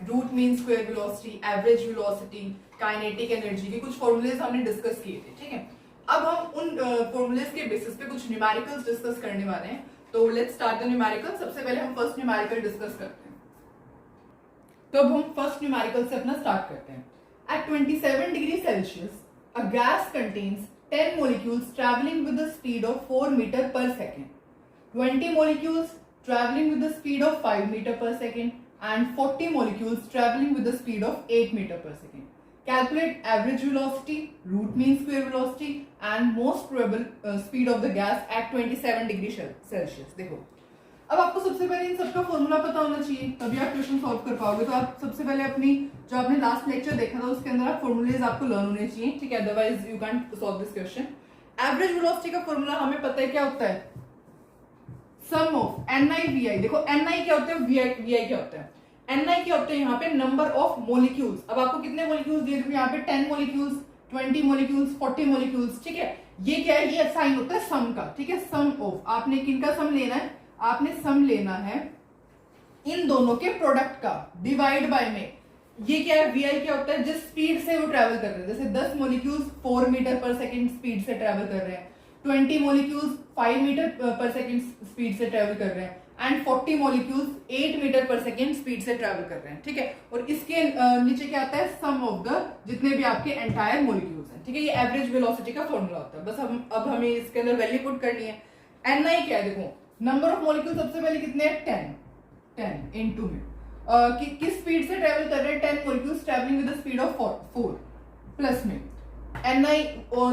Root mean square velocity, average velocity, kinetic energy के कुछ formulas हमने डिस्कस किए थे, ठीक है। अब हम उन फॉर्मूलेज के बेसिस पे कुछ न्यूमेरिकल्स डिस्कस करने वाले हैं। तो लेट्स स्टार्ट द न्यूमेरिकल। सबसे पहले हम फर्स्ट न्यूमेरिकल डिस्कस करते हैं। तो अब हम फर्स्ट न्यूमेरिकल से अपना स्टार्ट करते हैं। At 27 degree Celsius a gas contains 10 molecules traveling with the speed of 4 meter per second, 20 molecules traveling with the speed of 5 meter per second, and 40 molecules traveling with the speed of 8 meter per second. Calculate average velocity, root mean square velocity, and most probable speed of the gas at 27 degree Celsius. देखो, अब आपको सबसे पहले इन सबका formula पता होना चाहिए, तभी आप क्वेश्चन सॉल्व कर पाओगे। तो आप सबसे पहले अपनी जो आपने लास्ट लेक्चर देखा था उसके अंदर आप फॉर्मूलेज आपको लर्न होने चाहिए, ठीक है, otherwise you can't solve this question. Average velocity का फॉर्मूला हमें पता है क्या होता है, सम ऑफ ni vi। देखो ni क्या होता है, vi क्या होता है, ni क्या होता है यहाँ पे नंबर ऑफ मोलिक्यूल्स। अब आपको कितने मोलिक्यूल्स दिए थे यहाँ पे, 10 मोलिक्यूल्स, 20 मोलिक्यूल्स, 40 मोलिक्यूल्स, ठीक है। ये क्या है, ये साइन होता है सम का, ठीक है। सम ऑफ, आपने किनका सम लेना है, आपने सम लेना है इन दोनों के प्रोडक्ट का, डिवाइड बाय में। ये क्या है, vi क्या होता है, जिस स्पीड से वो ट्रेवल कर रहे हैं। जैसे 10 molecules 4 metre per second speed से ट्रेवल कर रहे हैं, 20 molecules 5 metre per second speed से ट्रेवल कर रहे हैं, and 40 molecules 8 metre per second speed से ट्रेवल कर रहे हैं, ठीक है। और इसके नीचे क्या आता है, सम ऑफ द जितने भी आपके एंटायर मोलिक्यूल्स हैं, ठीक है। ये एवरेज वेलोसिटी का फॉर्मूला होता है। बस अब हमें इसके अंदर वैल्यू पुट करनी है। ni क्या है, देखो नंबर ऑफ मॉलिक्यूल सबसे पहले कितने हैं, 10 इनटू में किस स्पीड से ट्रेवल कर रहे हैं, 10 molecules travelling with the speed of 4 plus में ni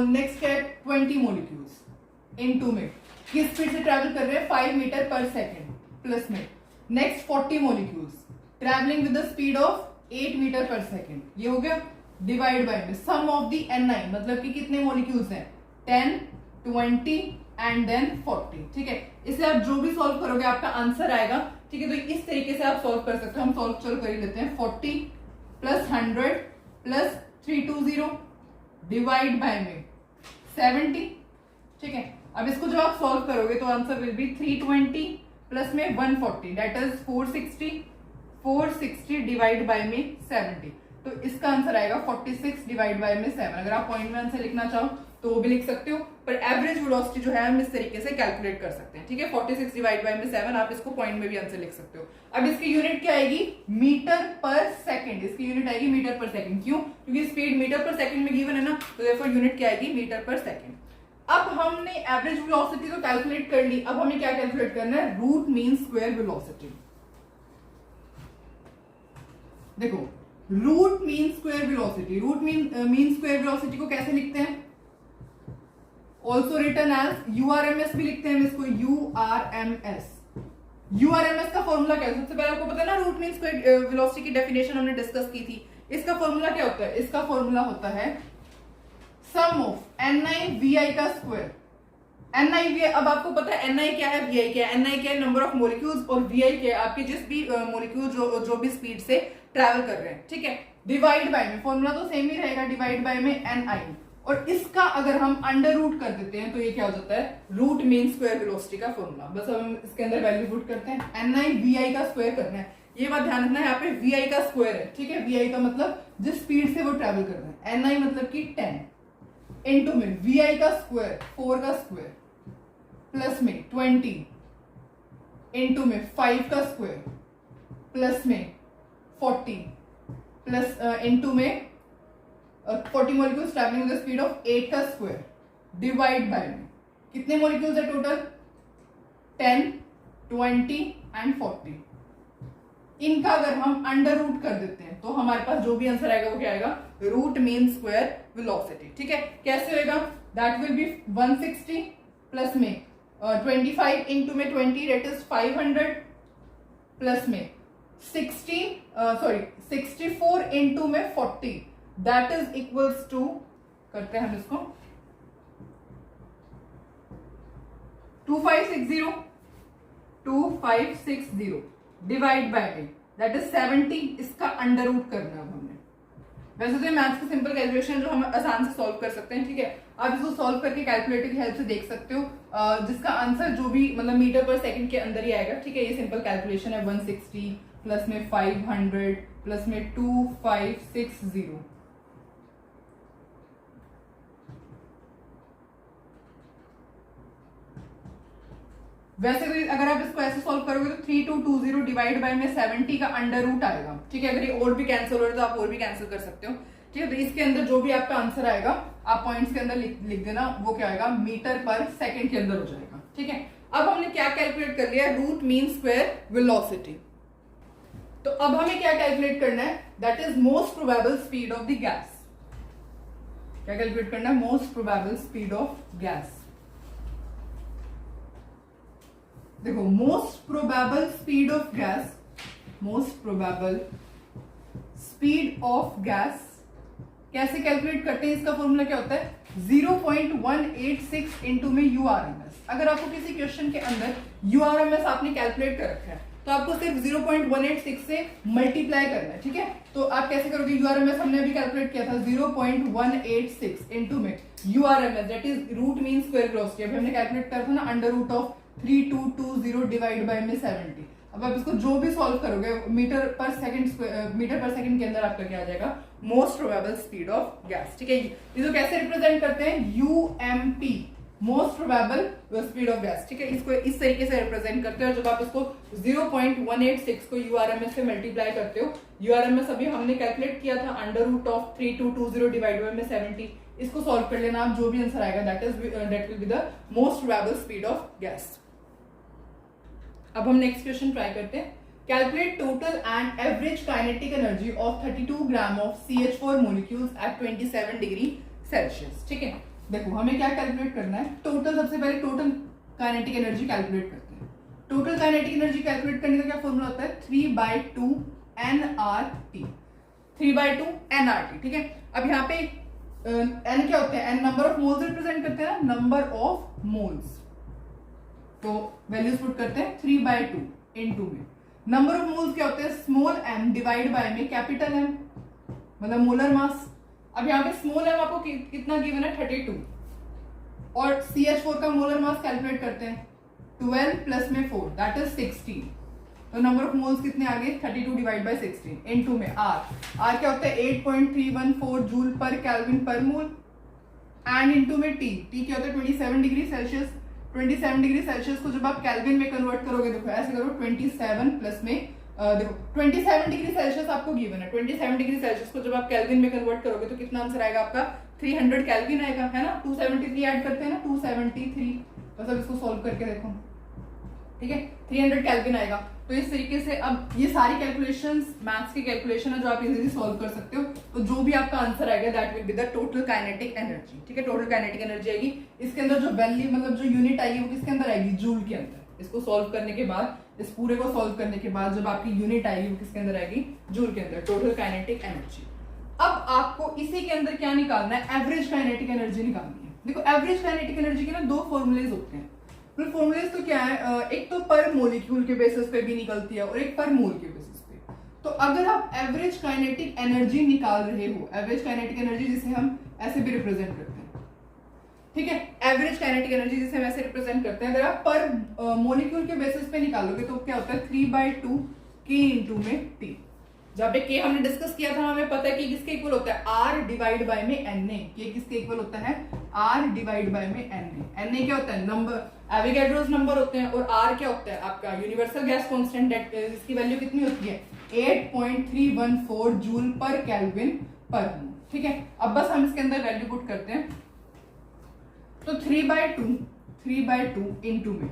नेक्स्ट है 20 मॉलिक्यूल्स इनटू में किस स्पीड से ट्रेवल कर रहे हैं, 5 मीटर पर सेकंड प्लस में next 40 molecules travelling with the speed of 8 metre per second. ये हो गया डिवाइड बाय में सम ऑफ द ni, मतलब कि कितने मॉलिक्यूल्स हैं, 10, 20 एंड देन 40, ठीक है। इसे आप जो भी सॉल्व करोगे आपका आंसर आएगा, ठीक है। तो इस तरीके से आप सॉल्व कर सकते हो। हम सॉल्व चल कर ही लेते हैं। 40 प्लस 100 प्लस 320 डिवाइड बाय में 70, ठीक है। अब इसको जब आप सॉल्व करोगे तो आंसर विल बी 320 प्लस में 140 दैट इज 460 डिवाइड बाय में 70। तो इसका आंसर आएगा 46 डिवाइड बाय में 7। अगर आप पॉइंट में आंसर लिखना चाहो तो वो भी लिख सकते हो, पर एवरेज वेलोसिटी जो है हम इस तरीके से कैलकुलेट कर सकते हैं, ठीक है। 46 डिवाइड बाय में 7, आप इसको पॉइंट में भी आंसर लिख सकते हो। अब इसकी यूनिट क्या आएगी, मीटर पर सेकंड। इसकी यूनिट आएगी मीटर पर सेकंड। क्यों, क्योंकि स्पीड मीटर पर सेकंड में गिवन है ना, तो देयरफॉर यूनिट क्या आएगी, मीटर पर सेकंड। अब हमने एवरेज वेलोसिटी तो कैलकुलेट कर ली, अब हमें क्या कैलकुलेट करना है, रूट मीन स्क्वायर वेलोसिटी। देखो root mean square velocity, root mean square velocity को कैसे लिखते हैं, ऑल्सो रिटर्न एज यूआरएमएस भी लिखते हैं इसको, यूआरएमएस। यूआरएमएस का फॉर्मूला क्या है, सबसे पहले आपको पता है ना, रूट मीन स्क्वायर वेलोसिटी की डेफिनेशन हमने डिस्कस की थी। इसका फॉर्मूला क्या होता है, इसका फॉर्मूला होता है सम ऑफ ni vi का स्क्वायर। ni vi, अब आपको पता है ni क्या है, vi क्या है। ni क्या है, नंबर ऑफ मोलिक्यूल्स, और vi क्या है, आपके जिस भी मोलिक्यूल जो भी स्पीड से ट्रैवल कर रहे हैं, ठीक है। डिवाइड बाय में, फॉर्मूला तो सेम ही रहेगा, डिवाइड बाय में ni, और इसका अगर हम अंडर रूट कर देते हैं तो ये क्या हो जाता है, रूट मीन स्क्वायर वेलोसिटी का फॉर्मूला। बस हम इसके अंदर वैल्यू पुट करते हैं, ni vi का स्क्वायर करना है। ये बात ध्यान रखना है, यहाँ पे vi का स्क्वायर है, ठीक है। vi का मतलब जिस स्पीड से वो ट्रैवल कर रहे हैं, ni मतलब कि 10 इनटू में vi का स्क्वायर 4 का स्क्वायर प्लस में 20 इनटू में 5 का स्क्वायर प्लस में 40 प्लस इनटू में 40 molecules travelling with the speed of 8 का स्क्वायर डिवाइड बाय में कितने मॉलिक्यूल्स है टोटल, 10, 20 एंड 40। इनका अगर हम अंडर रूट कर देते हैं तो हमारे पास जो भी आंसर आएगा वो क्या आएगा, रूट मीन स्क्वायर वेलोसिटी, ठीक है। कैसे होएगा, दैट विल बी 160 प्लस में 25 इनटू में 20 दैट इज 500 प्लस में 64 इनटू में 40 दैट इज इक्वल्स टू, करते हैं हम इसको 2560 डिवाइड बाय में दैट इज 70। इसका अंडर रूट करना है हमने। वैसे तो मैथ्स का सिंपल कैलकुलेशन जो हम आसान से सॉल्व कर सकते हैं, ठीक है। आप इसको सॉल्व करके कैलकुलेटर की हेल्प से देख सकते हो, जिसका आंसर जो भी मतलब मीटर पर सेकंड के अंदर ही आएगा, ठीक है। ये सिंपल कैलकुलेशन है। 160 प्लस में 500 प्लस में 2560। वैसे तो अगर आप इसको ऐसे सॉल्व करोगे तो 3220 डिवाइड बाय में 70 का अंडर रूट आएगा, ठीक है। अगर ये और भी कैंसिल हो रहा है तो आप और भी कैंसिल कर सकते हो, ठीक है। तो इसके अंदर जो भी आपका आंसर आएगा आप पॉइंट्स के अंदर लिख देना, वो क्या आएगा, मीटर पर सेकंड के अंदर हो जाएगा, ठीक है। अब हमने क्या कैलकुलेट कर लिया, रूट मीन स्क्वायर वेलोसिटी। तो अब हमें क्या कैलकुलेट करना है, that is most probable speed of the gas. क्या कैलकुलेट करना है, most probable speed of gas. देखो most probable speed of gas, most probable speed of gas कैसे कैलकुलेट करते हैं, इसका फॉर्मूला क्या होता है, 0.186 इंटू में यूआरएमएस। अगर आपको किसी क्वेश्चन के अंदर यूआरएमएस आपने कैलकुलेट कर रखा है तो आपको सिर्फ 0.186 से मल्टीप्लाई करना है, ठीक है। तो आप कैसे करोगे, यूआरएमएस हमने अभी कैलकुलेट किया था 0.186 इंटू में URMS that is root mean square velocity. अभी हमने कैलकुलेट करा था no under root of 3220 divide by में 70। अब आप इसको जो भी सॉल्व करोगे मीटर पर सेकंड के अंदर आपका क्या आ जाएगा, most probable speed of gas, ठीक है। इसको कैसे रिप्रेजेंट करते हैं, UMP, most probable speed of gas, ठीक है। इसको इस तरीके से रिप्रेजेंट करते हो। जब आप इसको 0.186 को यूआरएमएस से मल्टीप्लाई करते हो, यूआरएमएस अभी हमने कैलकुलेट किया था under root of 3220 divide by में 70। इसको सॉल्व कर लेना आप, जो भी आंसर आएगा that will be the most probable speed of gas. अब हम नेक्स्ट क्वेश्चन ट्राई करते हैं। Calculate total and average kinetic energy of 32 gram of CH4 molecules at 27 degree Celsius, ठीक है। देखो हमें क्या कैलकुलेट करना है, टोटल, सबसे पहले टोटल काइनेटिक एनर्जी कैलकुलेट करते हैं। टोटल काइनेटिक एनर्जी कैलकुलेट करने का क्या फॉर्मूला होता है, 3/2 nRT, 3/2 nRT, ठीक है। अब यहाँ पे n क्या होते हैं, n number of moles represent करते हैं ना, नंबर ऑफ मोल्स। तो वैल्यूज पुट करते हैं 3/2 इनटू में नंबर ऑफ मोल्स क्या होते हैं, स्मॉल m डिवाइड बाय में कैपिटल M, मतलब मोलर मास। अब यहाँ पे स्मॉल m आपको कितना गिवन है, 32, और CH4 का मोलर मास कैलकुलेट करते हैं 12 प्लस में 4 दैट इज 16। तो नंबर ऑफ मोल्स कितने आ गए, 32 डिवाइड बाय 16 इनटू में R क्या होता है 8.314 जूल पर केल्विन पर मोल, एंड इनटू में T क्या होता है 27 डिग्री सेल्सियस। 27 डिग्री सेल्सियस को जब आप केल्विन में कन्वर्ट करोगे, देखो ऐसे करो 27 प्लस में देखो 27 डिग्री सेल्सियस आपको गिवन है, 27 डिग्री सेल्सियस को जब आप केल्विन में कन्वर्ट करोगे तो कितना आंसर आएगा आपका, 300 केल्विन आएगा, है ना। 273 ऐड करते हैं ना, 273, बस अब इसको सॉल्व करके देखो, ठीक है, 300 केल्विन आएगा। तो इस तरीके से अब ये सारी कैलकुलेशंस मैथ्स की कैलकुलेशन है जो आप इजीली सॉल्व कर सकते हो। तो जो भी आपका आंसर आएगा that will be the total kinetic energy, ठीक है। टोटल काइनेटिक एनर्जी आएगी, इसके अंदर जो वैल्यू मतलब जो यूनिट आएगी वो किसके अंदर आएगी, जूल के अंदर। इसको सॉल्व करने के बाद, इस पूरे को सॉल्व करने के बाद जब आपकी यूनिट आएगी वो किसके अंदर आएगी, जूल के अंदर, टोटल काइनेटिक एनर्जी। अब आपको इसी के अंदर क्या निकालना है, एवरेज काइनेटिक एनर्जी निकालनी है। देखो एवरेज काइनेटिक एनर्जी के ना दो फॉर्मूलेज होते हैं। फॉर्मूलेज तो क्या है, एक तो पर मॉलिक्यूल के बेसिस पे भी निकलती है और एक पर मोल के बेसिस पे। तो अगर आप एवरेज काइनेटिक एनर्जी निकाल रहे हो, एवरेज काइनेटिक एनर्जी जिसे हम ऐसे भी रिप्रेजेंट करते हैं, ठीक है, एवरेज काइनेटिक एनर्जी जिसे हम ऐसे रिप्रेजेंट करते हैं, अगर आप पर मॉलिक्यूल के बेसिस पे निकालोगे तो क्या होता है 3/2 K इनटू में T। जहाँ पे K हमने डिस्कस किया था, हमें पता है कि किसके इक्वल होता है, R डिवाइड बाय में Na। K किसके इक्वल होता है, R डिवाइड बाय में Na। Na क्या होता है, नंबर, एवोगैड्रोस नंबर होते हैं, और R क्या होता है आपका यूनिवर्सल गैस कांस्टेंट, इसकी वैल्यू कितनी होती है 8.314 जूल पर केल्विन पर मोल, ठीक है। अब बस हम इसके अंदर वैल्यू पुट करते हैं, तो 3/2 इनटू में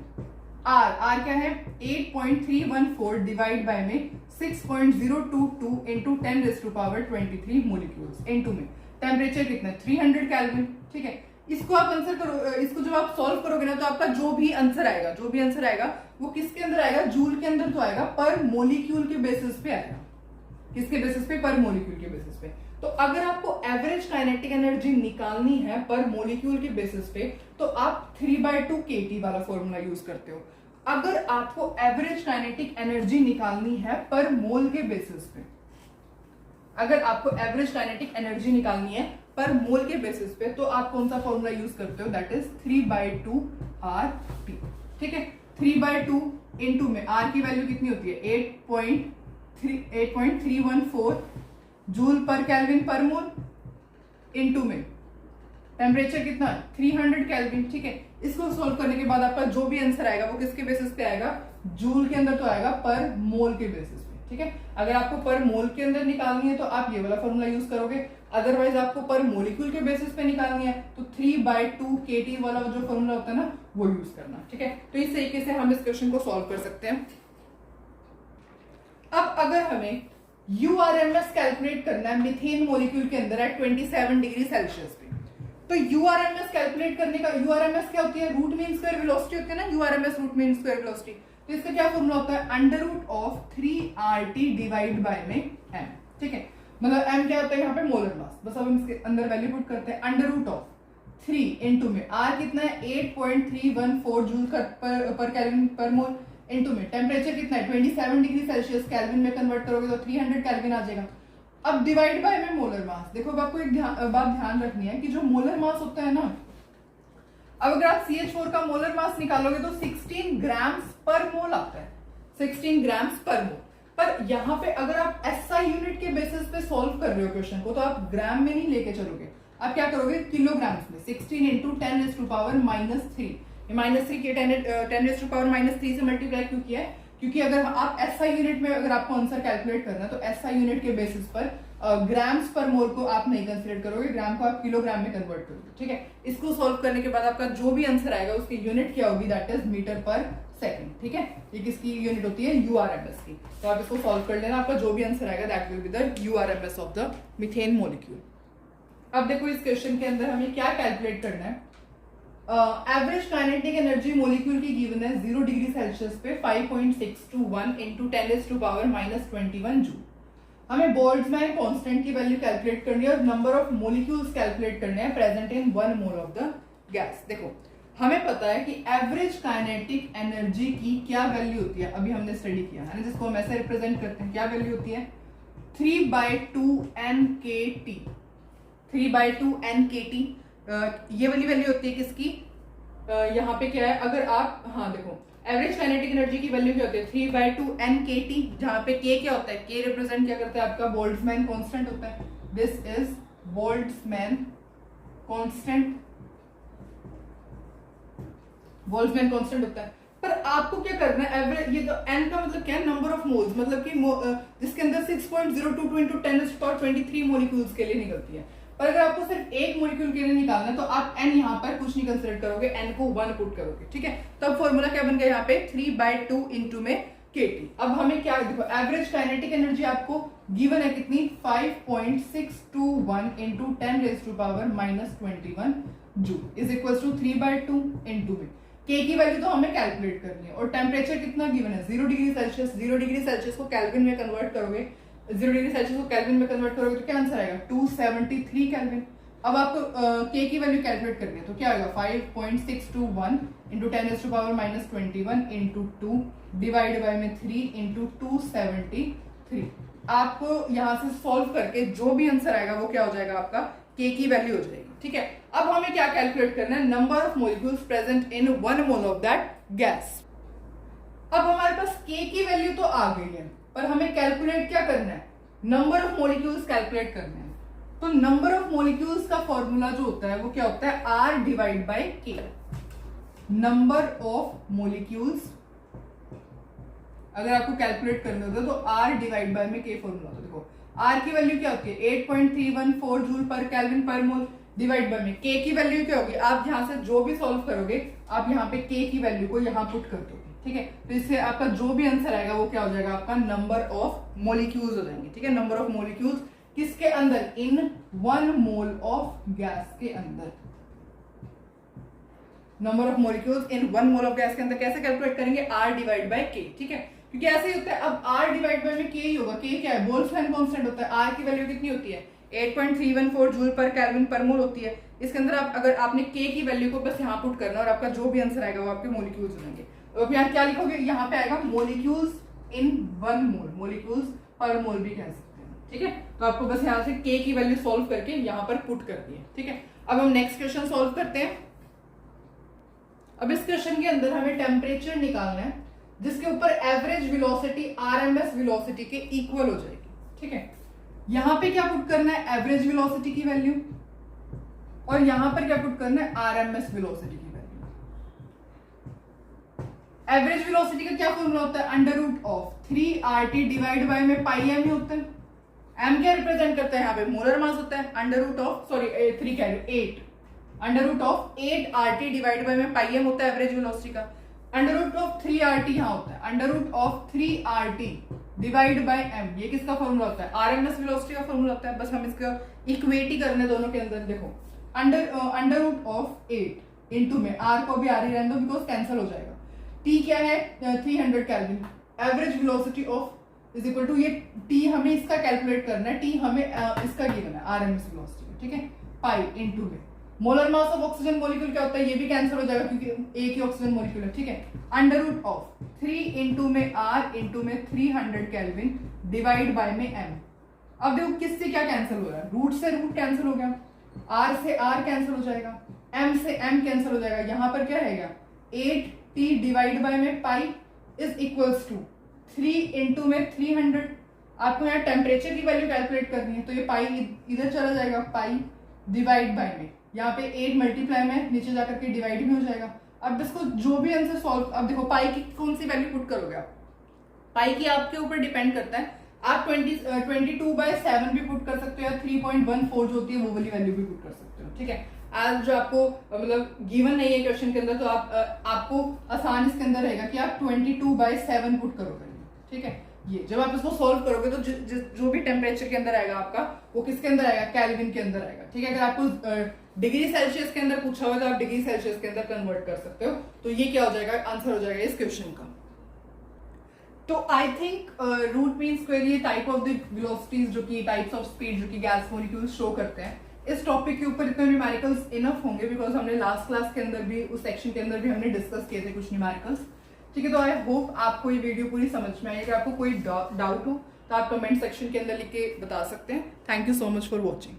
R क्या है 8.314 डिवाइड बाय में 6.022 इंटू 10⁻23 मोलिक्यूल्स इनटू में टेम्परेचर कितना 300 केल्विन, ठीक है। इसको आप आंसर करो, इसको जब आप सॉल्व करोगे ना तो आपका जो भी आंसर आएगा वो किसके अंदर आएगा, जूल के अंदर तो आएगा, पर मोलिक्यूल के बेसिस पे आएगा। किसके बेसिस पे, पर मोलिक्यूल के बेसिस पे। तो अगर आपको एवरेज काइनेटिक एनर्जी निकालनी है पर मोलिक्यूल के बेसिस पे तो आप 3/2 kT वाला फॉर्मूला यूज करते हो। अगर आपको एवरेज काइनेटिक एनर्जी निकालनी है पर मोल के बेसिस पे, अगर आपको एवरेज काइनेटिक एनर्जी निकालनी है पर मोल के बेसिस पे तो आप कौन सा फॉर्मूला यूज करते हो, दैट इज 3/2 RT, ठीक है। 3/2 इनटू में R की वैल्यू कितनी होती है 8.314 8.314 जूल पर केल्विन पर मोल इनटू में टेम्परेचर कितना 300 केल्विन। ठीक है, इसको सोल्व करने के बाद आपका जो भी आंसर आएगा वो किसके बेसिस पे आएगा, जूल के अंदर तो आएगा पर मोल के बेसिस पे। ठीक है, अगर आपको पर मोल के अंदर निकालनी है तो आप ये वाला फॉर्मूला यूज करोगे, अदरवाइज आपको पर मोलिक्यूल के बेसिस पे निकालनी है तो 3/2 kT वाला जो फॉर्मूला होता है ना वो यूज करना। ठीक है, तो इस तरीके से हम इस क्वेश्चन को सॉल्व कर सकते हैं। अब अगर हमें URMS कैलकुलेट करना है मिथेन मॉलिक्यूल के अंदर एट 27 डिग्री सेल्सियस पे, तो URMS कैलकुलेट करने का, URMS क्या होती है, रूट मीन स्क्वायर वेलोसिटी होती है ना, URMS root mean square velocity. तो इसका क्या फॉर्मूला होता है, under root of 3RT divide by में m। ठीक है, मतलब m क्या होता है यहाँ पे मोलर मास, बस अब हम इसके अंदर वैल्यू पुट करते हैं, अंडर रूट ऑफ 3 इनटू में r कितना है 8.314 जूल पर केल्विन पर मोल इनटू में टेम्परेचर कितना है 27 डिग्री सेल्सियस, केल्विन में कन्वर्ट करोगे तो 300 केल्विन आ जाएगा। अब डिवाइड बाय में मोलर मास। देखो अब आपको एक बात ध्यान रखनी है कि जो मोलर मास होता है ना, अब अगर आप CH4 का मोलर मास निकालोगे तो 16 ग्राम्स पर मोल आता है, 16 ग्राम्स पर मोल। पर यहाँ पे अगर आप SI यूनिट के बेसिस पे सॉल्व कर रहे हो क्वेश्चन को तो आप ग्राम में नहीं लेके चलोगे, आप क्या करोगे किलोग्राम्स में। 16 इंटू 10 रेज़ टू पावर -3, -3 के 10 रेज़ टू पावर -3 से मल्टीप्लाई क्यों किया है, क्योंकि अगर आप SI यूनिट में अगर आपको आंसर कैलकुलेट करना है तो SI यूनिट के बेसिस पर ग्राम्स पर मोल को आप नहीं कंसीडर करोगे, ग्राम को आप किलोग्राम में कन्वर्ट करोगे। ठीक है, इसको सॉल्व करने के बाद आपका जो भी आंसर आएगा उसकी यूनिट क्या होगी, that is metre per second. ठीक है, ये किसकी यूनिट होती है, URMS की। तो आप इसको सॉल्व कर लेना, आपका जो भी आंसर आएगा that will be the URMS of the methane molecule. अब देखो इस क्वेश्चन के अंदर हमें क्या कैलकुलेट करना है, एवरेज काइनेटिक एनर्जी मॉलिक्यूल की गिवन है 0 डिग्री सेल्सियस पे 5.621 into 10 raise to power -21 joule. हमें बोल्ट्जमैन कांस्टेंट की वैल्यू कैलकुलेट करनी है और नंबर ऑफ मॉलिक्यूल्स कैलकुलेट करने हैं present in 1 mole of the gas. देखो हमें पता है कि एवरेज काइनेटिक एनर्जी की क्या वैल्यू होती है, अभी हमने स्टडी किया है, जिसको हम ऐसे रिप्रेजेंट करते हैं, क्या वैल्यू होती है 3/2 NKT। 3/2 NKT ये वाली वैल्यू होती है किसकी, यहाँ पे क्या है, अगर आप हाँ देखो एवरेज काइनेटिक एनर्जी की वैल्यू क्या होती है 3/2 NKT, जहां पे K क्या होता है, K रिप्रेजेंट क्या करता है आपका बोल्ट्जमैन कांस्टेंट होता है। This is Boltzmann constant, Boltzmann constant होता है। पर आपको क्या करना है, एवरेज ये तो n का मतलब क्या है, नंबर ऑफ मोल्स, मतलब कि जिसके अंदर 6.022 इंटू 10⁻23 मॉलिक्यूल्स के लिए निकलती है। पर अगर आपको सिर्फ एक मॉलिक्यूल के लिए निकालना है तो आप n यहाँ पर कुछ नहीं कंसीडर करोगे, n को 1 पुट करोगे। ठीक है, तब फॉर्मूला क्या बन गया यहाँ पे 3/2 इंटू में kT। अब हमें क्या, देखो एवरेज काइनेटिक एनर्जी आपको गिवन है कितनी 5.621 into 10 raise to power -21 joule is equal to 3/2 into में K की वैल्यू तो हमें कैलकुलेट करनी है और टेम्परेचर कितना गिवन है 0 डिग्री सेल्सियस। 0 डिग्री सेल्सियस को केल्विन में कन्वर्ट करोगे, 0 डिग्री सेल्सियस को केल्विन में कन्वर्ट करोगे तो क्या आंसर आएगा 273 केल्विन। अब आपको K की वैल्यू कैलकुलेट करनी है तो क्या आएगा 5.621 into 10 raise to power -21 into 2 divide by में 3 इंटू 273। आपको यहाँ से सॉल्व करके जो भी आंसर आएगा वो क्या हो जाएगा, आपका K की वैल्यू हो जाएगी। ठीक है, अब हमें क्या कैलकुलेट करना है, number of molecules present in 1 mole of that gas. अब हमारे पास K की वैल्यू तो आ गई है, पर हमें कैलकुलेट क्या करना है, नंबर ऑफ मॉलिक्यूल्स कैलकुलेट करना है। तो नंबर ऑफ मॉलिक्यूल्स का फॉर्मूला जो होता है वो क्या होता है R divide by K। Number of molecules अगर आपको कैलकुलेट करना होता है तो R डिवाइड बाय में K फॉर्मूला होता है। देखो R की वैल्यू क्या होती है 8.314 जूल पर केल्विन पर मोल डिवाइड बाय में K की वैल्यू क्या होगी, आप यहाँ से जो भी सॉल्व करोगे आप यहाँ पे K की वैल्यू को यहाँ पुट कर दोगे। ठीक है, तो इससे आपका जो भी आंसर आएगा वो क्या हो जाएगा, आपका नंबर ऑफ मॉलिक्यूल्स हो जाएंगे। ठीक है, नंबर ऑफ मॉलिक्यूल्स किसके अंदर, इन 1 मोल ऑफ गैस के अंदर। Number of molecules in 1 mole of gas के अंदर कैसे कैलकुलेट करेंगे, R डिवाइड बाय K। ठीक है, क्योंकि ऐसे ही होता है, अब R डिवाइड बाय में K ही होगा। K क्या है, बोल्ट्जमैन कांस्टेंट होता है। R की वैल्यू कितनी होती है 8.314 जूल पर केल्विन पर मोल होती है। इसके अंदर आप अगर आपने K की वैल्यू को बस यहाँ पुट करना और आपका जो भी आंसर आएगा वो आपके मॉलिक्यूल्स हो जाएंगे। तो यहाँ क्या लिखोगे, यहाँ पे आएगा मॉलिक्यूल्स इन 1 मोल, मॉलिक्यूल्स पर मोल भी कह सकते हैं। ठीक है, तो आपको बस यहाँ से K की वैल्यू सॉल्व करके यहाँ पर पुट कर दिए। ठीक है, अब हम नेक्स्ट क्वेश्चन सॉल्व करते हैं। अब इस क्वेश्चन के अंदर हमें टेम्परेचर निकालना है जिसके ऊपर एवरेज वेलोसिटी आरएमएस वेलोसिटी के इक्वल हो जाएगी, ठीक है। यहां पे क्या पुट करना है, एवरेज वेलोसिटी की वैल्यू, और यहां पर क्या पुट करना है, आरएमएस वेलोसिटी की वैल्यू। एवरेज वेलोसिटी का क्या फॉर्मूला होता है, under root of 3RT divide by में पाई एम ही होता है। एम क्या रिप्रेजेंट करता है, यहाँ पे मोलर मास होता है, अंडर रूट ऑफ 3 कह रहे 8, under root of 8RT divide by में पाई एम होता है एवरेज वेलोसिटी का। अंडर रूट ऑफ 3RT यहाँ होता है, under root of 3RT divide by M, ये किसका फॉर्मूला होता है, आरएमएस वेलोसिटी का फॉर्मूला होता है। बस हम इसका इक्वेट ही करने दोनों के अंदर, देखो अंडर रूट ऑफ 8 इंटू में आर को भी आर ही रहने दो बिकॉज कैंसिल हो जाएगा। टी क्या है 300 kelvin, average velocity of is equal to, ये टी हमें इसका कैलकुलेट करना है, टी हमें इसका गिवन है आरएमएस वेलोसिटी, ठीक है, पाई इंटू में molar mass of oxygen molecule क्या होता है, ये भी कैंसिल हो जाएगा क्योंकि एक ही ऑक्सीजन मॉलिक्यूल है, ठीक है। अंडर रूट ऑफ 3 इंटू में आर इंटू में 300 केल्विन डिवाइड बाय में एम। अब देखो किससे क्या कैंसिल हो रहा है, रूट से रूट कैंसिल हो गया, आर से आर कैंसिल हो जाएगा, एम से एम कैंसिल हो जाएगा। यहाँ पर क्या रहेगा 8t डिवाइड बाय में pi is equals to 3 into में 300। आपको यहाँ टेम्परेचर की वैल्यू कैलकुलेट करनी है तो ये पाई इधर चला जाएगा, पाई डिवाइड बाय में, यहाँ पे 8 मल्टीप्लाई में नीचे जाकर के डिवाइड भी हो जाएगा। अब इसको जो भी आंसर सॉल्व, अब देखो पाई की कौन सी वैल्यू पुट करोगे आप, पाई की आपके ऊपर डिपेंड करता है, आप 22/7 भी पुट कर सकते हो या 3.14 जो होती है वो वाली वैल्यू भी पुट कर सकते हो, ठीक है। आज जो आपको मतलब गिवन नहीं है क्वेश्चन के अंदर तो आपको आसान इसके अंदर रहेगा कि आप 22/7 पुट करोगे, ठीक है। ये जब आप इसको सॉल्व करोगे तो जो भी टेम्परेचर के अंदर आएगा आपका वो किसके अंदर आएगा, केल्विन के अंदर आएगा, ठीक है। अगर आपको डिग्री सेल्सियस के अंदर पूछा हुआ तो आप डिग्री सेल्सियस के अंदर कन्वर्ट कर सकते हो, तो ये क्या हो जाएगा, आंसर हो जाएगा इस क्वेश्चन का। तो I think root mean square ये टाइप ऑफ द वेलोसिटीज जो कि टाइप्स ऑफ स्पीड जो कि गैस मॉलिक्यूल्स शो करते हैं, इस टॉपिक के ऊपर इतने न्यूमेरिकल्स इनफ होंगे बिकॉज हमने लास्ट क्लास के अंदर भी उस सेक्शन के अंदर भी हमने डिस्कस किए थे कुछ न्यूमेरिकल्स, ठीक है। तो आई होप आपको ये वीडियो पूरी समझ में आई। अगर आपको कोई डाउट हो तो आप कमेंट सेक्शन के अंदर लिख के बता सकते हैं। Thank you so much for watching.